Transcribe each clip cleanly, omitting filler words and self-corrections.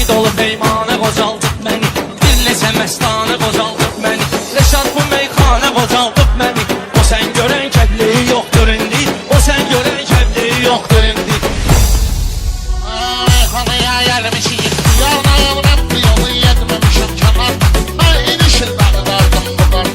Şəhid olub peymanə qocaldıb məni, bir neçə məstanə qocaldıb məni, Rəşad bu meyxanə qocaldıb məni. O sən görən kəbliyi yoxdur indi, o sən görən kəbliyi yoxdur indi. Meyxanaya gəlmişik, yarnayım mən bu yolu yetməmişim kənar. Mən inişil bağlardım bunlar,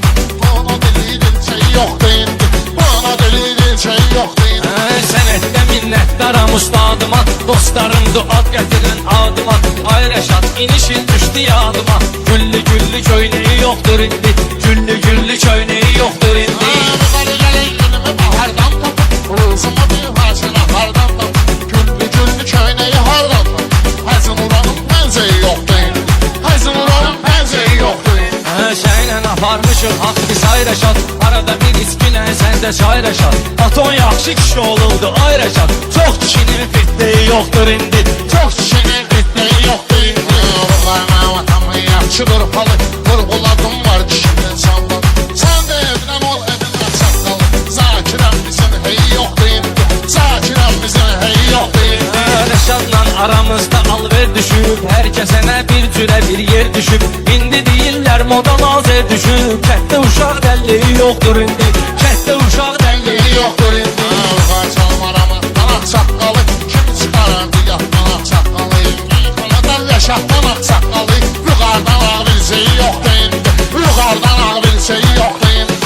buna dilidin şey yoxdur indi, buna dilidin şey yoxdur indi. Sənətdə minnətdaram ustadıma, dostlarımdır ad gətirən adıma. Ay Rəşad inişin düşdü yadıma, güllü güllü köynəyi yoxdur indi, güllü güllü köynəyi yoxdur indi. Yukarı gəlin günümü bahardan tapıp, ruzumu bir haçına hardan tapıp, güllü güllü köynəyi hardan tapıp, Həzin uranın pənzəyi yoxdur indi, Həzin uranın pənzəyi yoxdur indi. Şeylə aparmışıq haqqı say Rəşad, arada bir içkinə səndə çay Rəşad. Aton yaxşı kişi olurdu ay Rəşad, çox kişinin fitliyi yoxdur indi, Çox kişinin fitneyi yoxdur indi. Ruhlarına vatamı yaxşıdır halı, vurğuladım var kişinin sanmalı. Sən də evdən ol evindən saqqalı, Zakirəm bizim hey yoxdur indi, Zakirəm bizim hey yoxdur indi. Rəşadla aramızda alver düşüb, hər kəsənə bir cürə bir yer düşüb. İndi deyirlər moda nazer düşüb, kətdə uşaq dəlliyi yoxdur indi, kətdə uşaq dəlliyi yoxdur indi. Uğar çalmaramı, qanaq saqqalı, kim çıxarardı yatmanaq saqqalı. Yıxanadan Rəşaddan ağ saqqalı, yuxardan ağ bir şey yoxdur indi, yuxardan ağ bir şey yoxdur indi.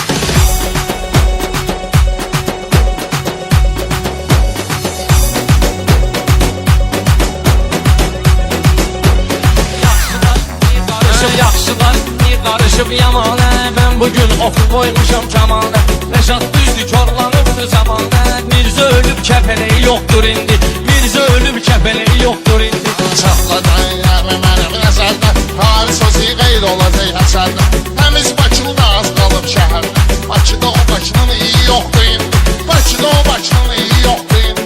Yaxşılar bir qarışıb yamanə, mən bugün oxu qoymuşam kamanə. Rəşad düzdür korlanıbdır zamanə, Mirzə ölüb kəpəneyi yoxdur indi, Mirzə ölüb kəpəneyi yoxdur indi. Çatladan yarı mənim nəzərdə, tarih sözü qeyd olacaq əsərdə. Təmiz Bakılı az qalıb şəhərdə, Bakıda o Bakının iyi yoxdur indi, Bakıda o Bakının iyi yoxdur indi.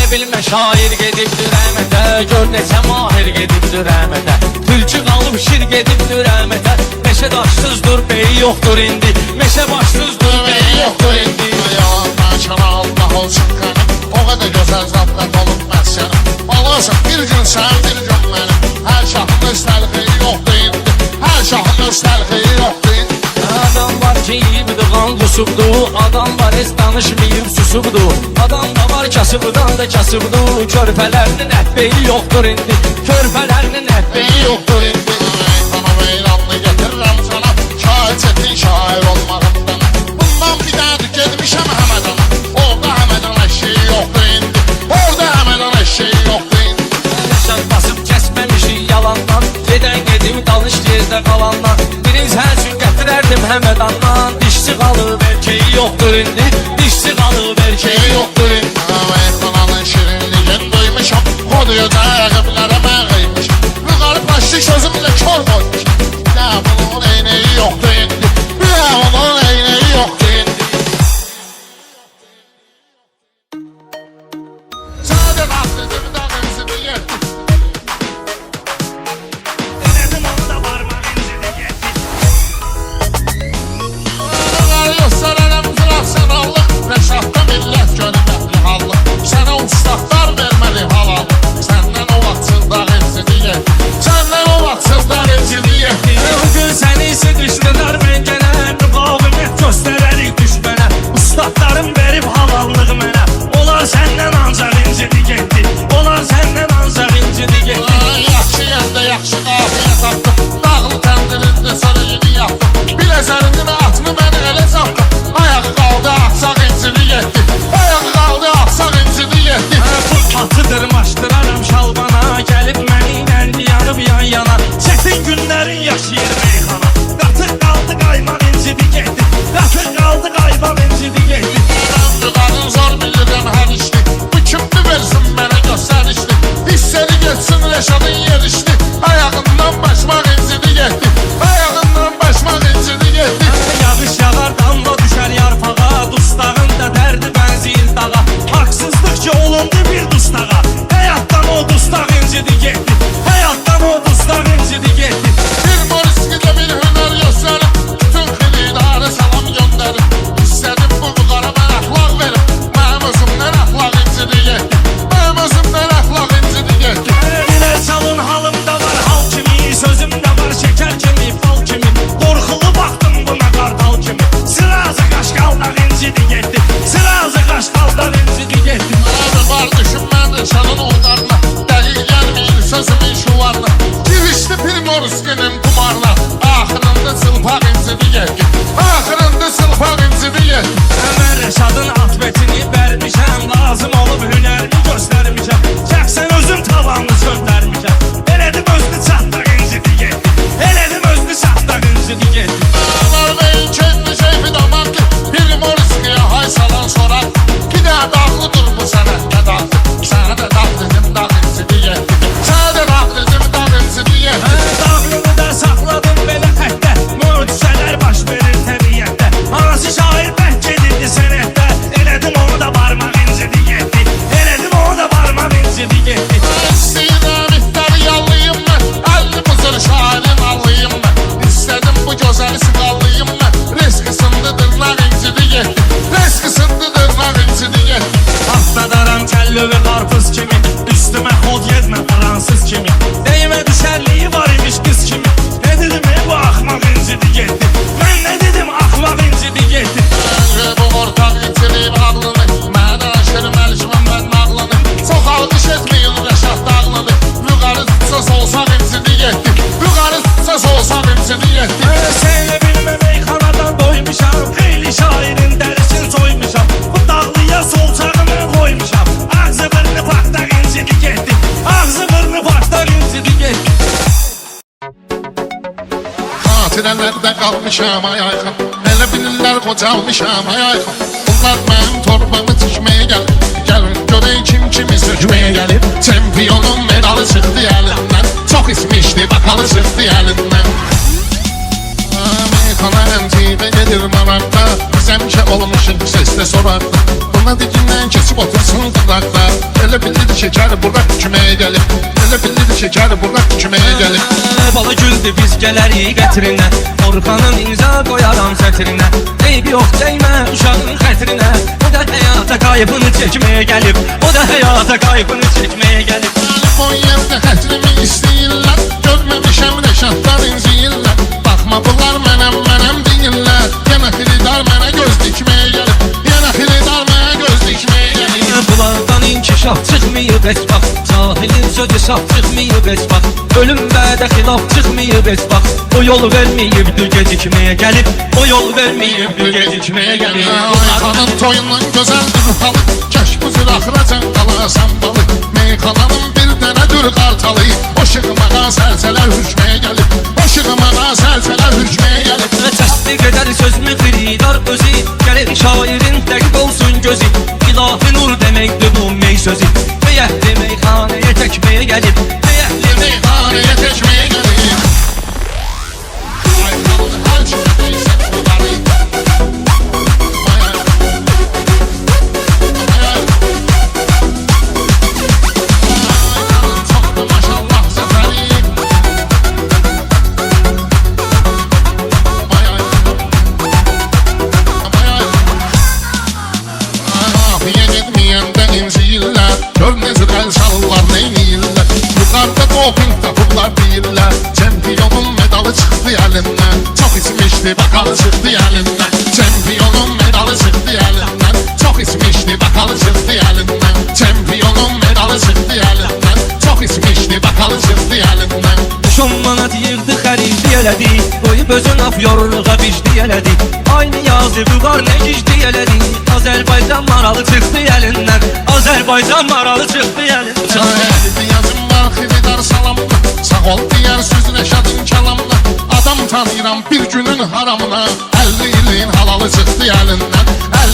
Bilmə şair gedibdir rəhmətə, gör neçə mahir gedibdir rəhmətə. Tülkü qalıb şir gedibdir rəhmətə, meşə daşsızdır beyi yoxdur indi, meşə başsızdır beyi yoxdur indi. Yalandan kana Allah olsun qənim, o qədər gözəl zadət olub məsənim. Balasın bir gün sən bir gün mənim, hər şahın öz təlxiyi yoxdur indi, hər şahın öz təlxiyi yoxdur indi. Adam var ki yiyibdir qan qusubdu, adam var heç danışmayıb susubdu, adam da var kasıbdan da kasıbdu, körpələrinin əhbeyi yoxdur indi, körpələrinin əhbeyi yoxdur indi. Sana meyranlı getirirəm sana, şair çetin şair olmağımdan. Bundan bir dədir gedmişəm Həmədana, orada Həmədan eşeği yoxdur indi, orada Həmədan eşeği yoxdur indi. Rəşad basıb kəsməmişik yalandan, gedən gedim dalış yerdə qalandan. Biriniz hər gün gətirərdim Həmədandan, dişçi qalıb erkeği yoxdur indi, dişçi qalıb erkeği yoxdur indi. Meyxananın şirinliyin duymuşam, o diyor da rəqiblərə mən qıymışam. Yuxarı plastik sözümlə kör qoymuşam, ya bunun eyneyi yoxdur indi, ya bunun eyneyi yoxdur indi. Sadə qalsızım da qımsını yetdi. Dedim onda parmak incini getir. Göstərərəm zıraqsan Allah, Rəşadda millət gönüllətli hallıq. Sənə ustaqlar verməli halal, səndən o vaxtsızlar incini yetdi, səndən o vaxtsızlar incini yetdi. Bugün səni sıkıştılar mən gənə, müqavimət göstərərik düşmənə. Ustadlarım verib halallıq mənə, onlar səndən ancaq incidi getdi, onlar səndən ancaq incidi getdi. Yaxşı yerdə yaxşı qafiyə tapdım, dağlı təndirində sarıyını yapdım. Bir əsərindimi atını məni elə sapdım, ayağı qaldı axsaq incini yetdi, ayağı qaldı axsaq incini yetdi. Bu atı dırmaşdıraram şalbana, gəlib mənimlə yanıb yan yana. Çətin günlərin yaşayır meyxana, qatıq qaldı qaymaq incidi getdi, qatıq qaldı qaymaq incidi getdi. Qanın zor bilirəm hər işli, bu kimdir versin mənə göstərişli. Hissəni geçsin Rəşadın yerişli, ayağından başmaq incidi getdi, ayağından başmaq incidi getdi. Yağış yağar damla düşər yarpağa, dustağın da dərdi bənziyir dağa. Haqsızlıq ki olundu bir dustağa, həyatdan o dustaq incidi getdi, həyatdan o dustaq incidi getdi. Bir moriskidə bir hünər göstərim, bütün xilidarı salam göndərim. İstədim bu qara mən əxlaq verim, mənim özümdən əxlaq incidi getdi, mənim özümdən əxlaq incidi getdi. Bilə çalın halımda var cansız kimi. Deyimə düşərliyi var imiş qız kimi. Ne dedim bu axmaq incidi getdi. Mən nə dedim axmaq incidi getdi. Bu ortaq itirib ağlını, mənə aşırməlişməm mən nağlını. Çox alqış etməyin Rəşad dağlını. Vüqarı tutsa solsaq incidi getdi. Vüqarı tutsa solsaq incidi getdi. Seni bilmə meyxanadan doymuşam. Xeyli şairin dərisini soymuşam. Bu dağlıya solçağımı koymuşam. Ağzı bırnı partaq incidi getdi. Ağzı bırnı partaq incidi getdi. Xatirələrdə qalmışam ay ayxan. Elə bilirlər qocalmışam ay ayxan. Bunlar mənim torbamı tikməyə gəlir. Gəlin görək kim kimi sökməyə gəlir. Çempionun medalı çıxdı əlindən. Çox ismişdi bakalı çıxdı əlindən. Meyxana əmciydə gedir maraqda. Biz həmişə olmuşuq səslə soraqda. Buna dikindən keçib otursun qıraqda. Elə bilir şəkər bura küməyə gəlir. Elə bilir şəkər bura küməyə gəlir. Bala güldü biz gələrik qətrinə. Orxanın imza qoyaram sətrinə. Eyb yox dəymə uşağın xətrinə. O da həyata qayıbını çəkməyə gəlib. O da həyata qayıbını çəkməyə gəlib. O yerdə hətrimi istəyirlər. Görməmişəm Rəşadlar inciyirlər. Baxma bunlar mənəm deyirlər. Yenə xilidar mənə göz dikməyə gəlib. Yenə xilidar mənə göz dikməyə gəlib. Bulardan inkişaf çıxmayıb heç bax. Cahilin sözü saf çıxmayıb heç bax. Ölüm bədə xilaf çıxmayıb heç bax. O yol verməyibdir gecikməyə gəlib. O yol verməyibdir gecikməyə gəlib. Meyxanın toyundan gözəldir halı. Kəş bu zıraqracan qalasan balı. Meyxananın bir dənədir qartalı. O şığmağa səlsələr hürkməyə gəlib. O şığmağa səlsələr hürkməyə gəlib. Təsdiq edər sözümü xridar özü. Gəlir şairin dəqiq olsun gözü. İlahi nur deməkdir bu mey sözü. Beyəhli meyxanəyə təkməyə gəlib. Beyəhli Meyxanəyə təkməyə gəlib. Ayxanın hər kimi deysən bunları. Ayxanın çoxdur maşallah zəfəri. Afiyə getməyəndə inciyirlər. Gör necə əl çalırlar, neyniyirlər. Yuxarıda doping tapıblar deyirlər. Çempionun medalı çıxdı əlindən. Çox ismişdi bakalı çıxdı əlindən. Çempionun medalı çıxdı əlindən. Çox ismişdi bakalı çıxdı əlindən. Çempionun medalı çıxdı əlindən. Çox ismişdi bakalı çıxdı əlindən. 10 manat yığdı xəridi elədi. Qoyub özün af yoruluğa bicdi elədi. Aynı yazı vüqar nə gicdi elədi. Azərbaycan maralı çıxdı əlindən. Azərbaycan maralı çıxdı əlindən. Əlli yazım var xilidar salamla. Sağ ol deyər söz Rəşadın kəlamla. Adam tanıyıram bir günün haramına. 50 ilin halalı çıxdı əlindən.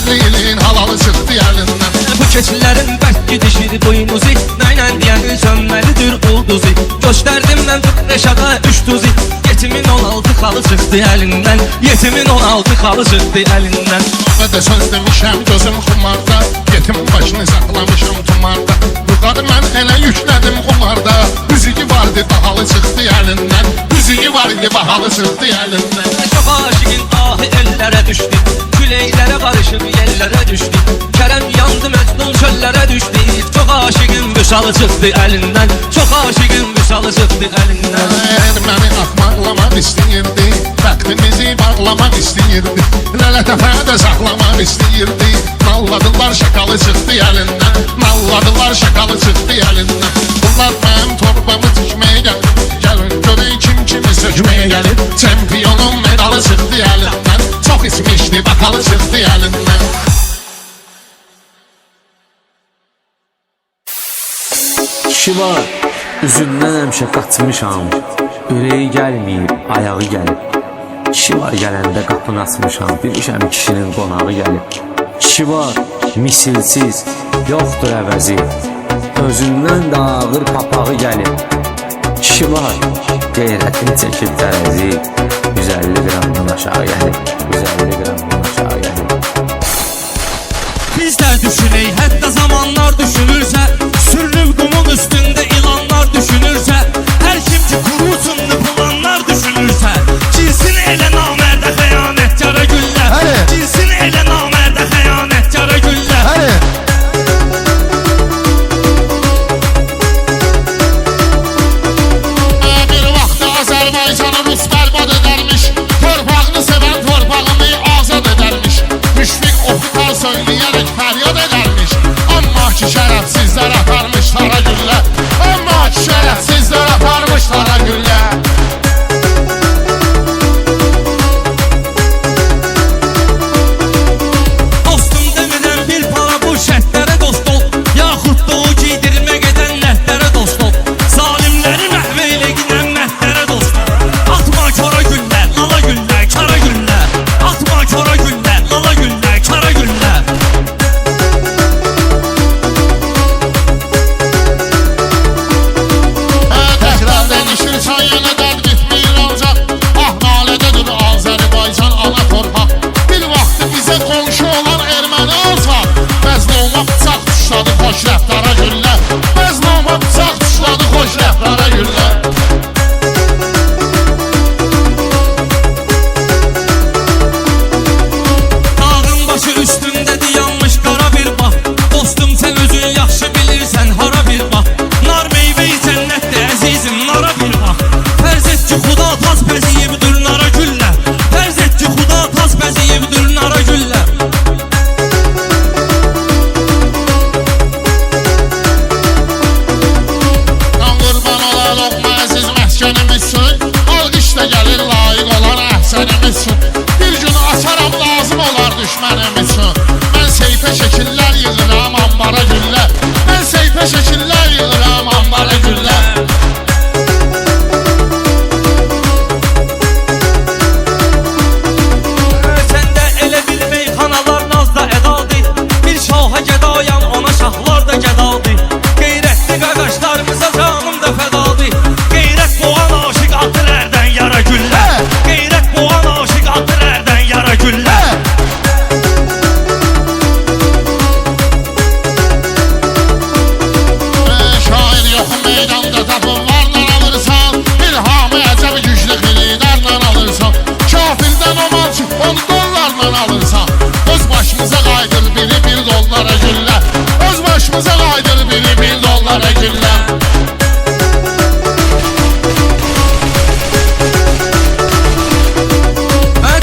50 ilin halalı çıxdı əlindən. Bu keçilərin bərk gidişir boynuzu. Nəylə deyəni sönməlidir ulduzu. Göstərdim mən Rəşada 3 tuzi. Yetimin 16 xalı çıxdı əlindən. Yetimin 16 xalı çıxdı əlindən. Və də söz demişəm gözüm xumarda. Yetim başını saxlamışam tumarda. Yuxarı mən elə yüklədim xumarda. Müziği vardı bahalı çıxdı əlindən. Müziği vardı bahalı çıxdı əlindən. Çox aşiqin ahı ellərə düşdü. Küləklərə qarışıb yellərə düşdü. Kərəm yandı Məcnun çöllərə düşdü. Çox aşiqin vüsalı çıxdı əlindən. Çox aşiqin vüsalı çıxdı əlindən. Məni axmaqlamaq istəyirdi. Bəxtimizi bağlamaq istəyirdi. Lələtəfədə saxlamaq istəyirdi. Nalladılar şakalı çıxdı əlindən. Nalladılar şakalı çıxdı əlindən. Bunlar mənim torbamı tikməyə gəlir. Gəlin görək kim kimi sökməyə gəlir. Çempionun medalı çıxdı əlindən. Çox ismişdi bakalı çıxdı əlindən. Kişi var, üzündən həmişə qaçmışam. Ürəyi gəlməyib, ayağı gəlib. Kişi var gələndə qapını açmışam. Bilmişəm kişinin qonağı gəlib. Kişi var, misilsiz, yoxdur əvəzi. Özündən də ağır papağı gəlib. Kişi var, qeyrətini çəkib tərəzi. 150 qramdan aşağı gəlib. 150 qramdan aşağı gəlib. Bizlər düşünək, hətta zamanlar düşünürsə. Sürünüb qumun üstündə ilanlar düşünürsə. Hər kim ki qurucunlu planlar düşünürsə. Cinsin elə namərdə xəyanətkara güllə. Cinsin elə namərdə xəyanətkara güllə. işte gelir layık olan əhsənim üçün. Bir gün açaram lazım olar düşmənim üçün. Mən seyfə şəkillər yığıram ambara güllər. Mən seyfə şəkillər yığıram ambara güllər. Səndə elə bil meyxanalar nazda ədadır. Bir şaha gədayam, ona şahlar da gədadır. Qeyrətli qardaşlarımıza canım da fədadır. Qeyrət boğan aşıq atır ərdən yara güllər. Qeyrət boğan aşıq atır ərdən yara güllər. Şair yox meydanda tapın varla alırsan. İlhamı əcəbi güclü xilidarla alırsan. Kafirdən o malçı 10 dollarla alırsan. Öz başımıza qaydır biri 1 dollara güllər. Öz başımıza qaydır biri 1 dollara güllər.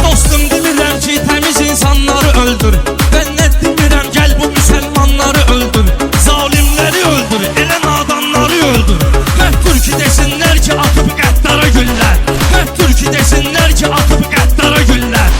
Dostum demirəm ki, təmiz insanları öldür. Ben ne demirəm, gəl bu müsəlmanları öldür. Zalimləri öldür, elə nadanları öldür. Məhtur ki desinlər ki, atıp qəddara güllər. Məhtur ki desinlər ki, atıp qəddara güllər.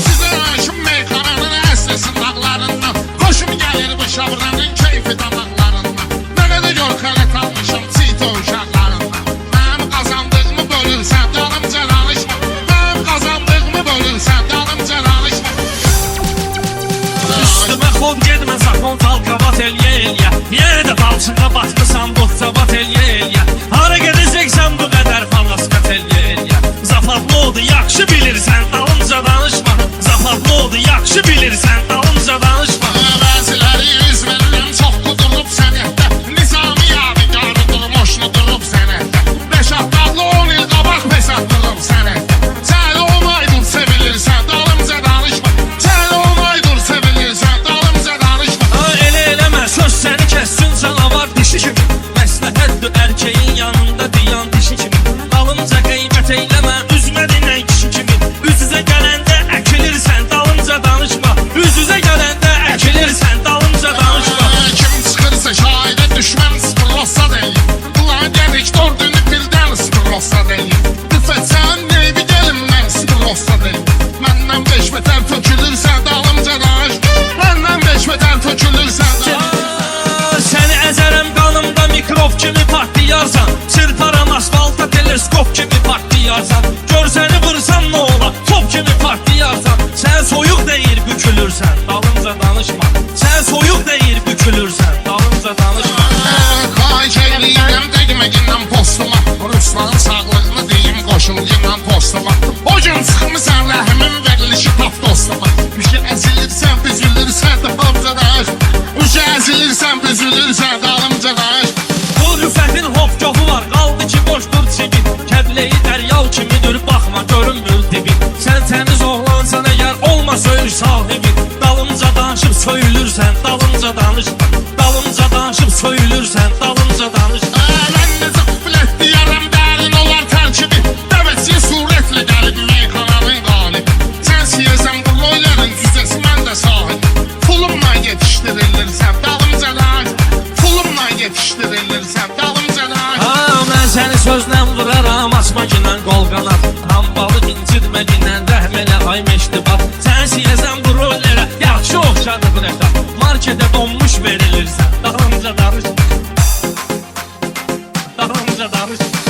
Sizə aşım meyxananın əsrəsin dağlarından. Qoşum gəlir bu şavranın keyfi damaqlarından. Mənə də gör xələt almışım çiğdə uşaqlarından. Mənim qazandığımı bölürsən, dalımca danışma. Mənim qazandığımı bölürsən, dalımca danışma. Üstümə xod getmə, sakon talqavat elyə elyə. Yenə də balçığa batmısan, boxçavat elyə elyə. Hara gedəcəksən bu qədər falasqat elyə elyə. Zafatlı oldu, yaxşı bilirsən, dalımca danışma. Zafatlı oldu, yaxşı bilirsən, dalımca danışma. Bəziləri yüz verirəm, çox qudurub sənətdə. Nizami yadigarı durmuşlu durub sənətdə. Rəşad Dağlı 10 il qabaq pes atılıb sənətdə. Sən 10 aydır sevilirsən, dalımca danışma. Sən 10 aydır sevilirsən, dalımca danışma. Elə eləmə, söz səni kəssin canavar dişi kimi. Məsləhətdir erkeğin yanında diyan dişi kimi. Dalımca qeybət eyləmə, üzmə dinən kişi kimi. Üz-üzə gələndə əkilirsən, dalımca danışma. Üz-üzə gələndə əkilirsən, dalımca danışma. Kim çıxırsa şahidə düşmən sıfırlasa deyil. Ulan gəlik dördünü birdən sıfırlasa deyil. Rüfət sən neybi gəlin mən sıfırlasa deyil. Məndən 5 metər tökülürsən, dalımca danışma. Məndən 5 metər tökülürsən, Səni əzərəm qanımda mikrob kimi partlayarsan. Çırparam asfalta teleskop kimi partlayarsan. Gör səni vursam nə ola, top kimi partlayarsan. Sən soyuq deyir bükülürsən, dalımca danışma. Sən soyuq deyir bükülürsən, dalımca danışma. Xahiş edirəm dəqiməgindən postuma. Ruslanın sağlığını deyim qoşulgindən postuma. O gün çıxmısan rəhmin verilişi tap dostuma. Üşə əzilirsən, büzülürsən, dalımca danışma. Üşə əzilirsən, büzülürsən, dalımca danışma. Bu rüfətin hopkofu var, qaldı ki boşdur çibi. Kəbleyi dəryal kimidir, baxma görünmür dibi. Sən təmiz oğlansan əgər olma söyüş sahibi. Dalımca danışıb söyülürsən, dalımca danışma. Dalımca danışıb söyülürsən, dalımca danışma. Mən necə qüblət deyərəm, dərin olar tərkibi. Dəvətsiz surətlə gəlib meyxananın qalibi. Sən siyəsən bu loyların cüzəsi, mən də sahib. Pulumla yetişdirilirsən, dalımca danışma. Pulumla yetişdirilirsən, dalımca danışma. Mən səni sözlə vuraram, açma ginən qol qanat. Hambalı incitmə ginən, rəhm elə ay meştibat. Sən siyəsən bu rollərə, yaxşı oxşadı bu nəfər. Marketə donmuş verilirsən, dalımca danışma. Dalımca danışma.